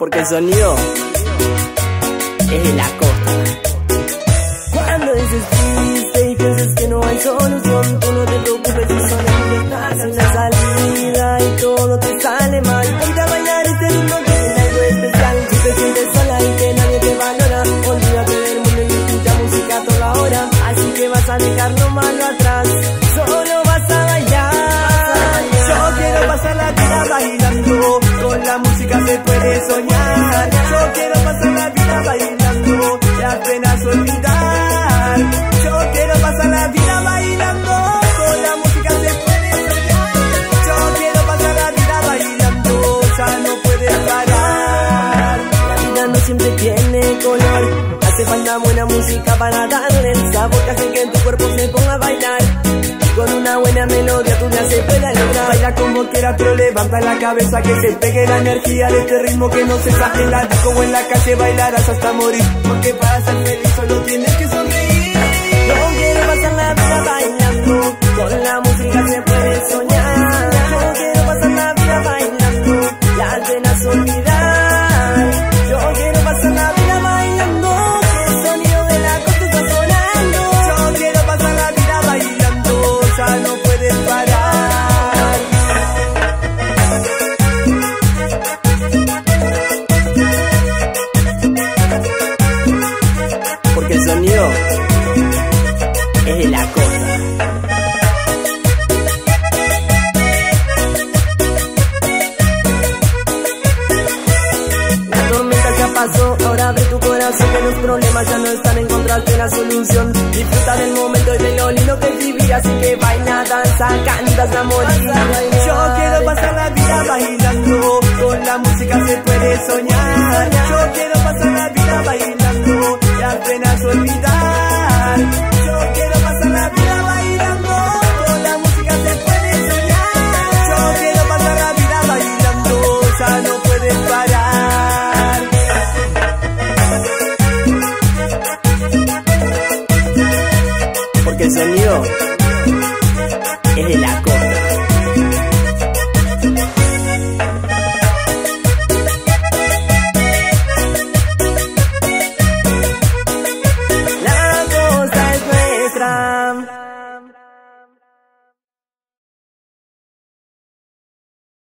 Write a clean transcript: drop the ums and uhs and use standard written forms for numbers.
porque el sonido es de la costa. Cuando dices triste y piensas que no hay solución, tú no te preocupes si solamente estás en la salida y todo te sale mal. Ponte a bailar este ritmo que tiene algo especial. Si te sientes sola y que nadie te valora, olvídate del mundo y escucha música a toda hora. Así que vas a dejar lo malo atrás, solo vas a bailar. Yo quiero pasar la vida bailando, con la música se puede soñar. Yo quiero pasar la vida bailando y apenas olvidar. Yo quiero pasar la vida bailando, con la música se puede soñar. Yo quiero pasar la vida bailando, ya no puedes parar. La vida no siempre tiene color, hace falta buena música para darle el sabor que hace que tu cuerpo se ponga a bailar. Con una buena melodía tu día se puede lograr. Baila como quieras pero levanta la cabeza, que se pegue la energía de este ritmo que no se saque en la disco o en la calle, bailarás hasta morir. Porque para ser feliz solo tienes que sonreír. Yo quiero pasar la vida bailando, con la música se puede soñar. Yo quiero pasar la vida bailando, las penas olvidar. Yo quiero pasar la vida bailando, que el sonido de la costa está sonando. Yo quiero pasar la vida bailando, ya no puedes parar. Porque el sonido es de la costa. La tormenta ya pasó, ahora abre tu corazón, que los problemas ya no están, encontraste la solución. Disfruta del momento y de lo lindo que es vivir, así que baila, danza, cantas a morir. Yo quiero pasar la vida bailando, con la música se puede soñar. Yo quiero pasar la vida bailando y apenas olvidar. Yo quiero pasar la vida bailando, con la música se puede soñar. Yo quiero pasar la vida bailando, ya no puedes parar. Porque el sonido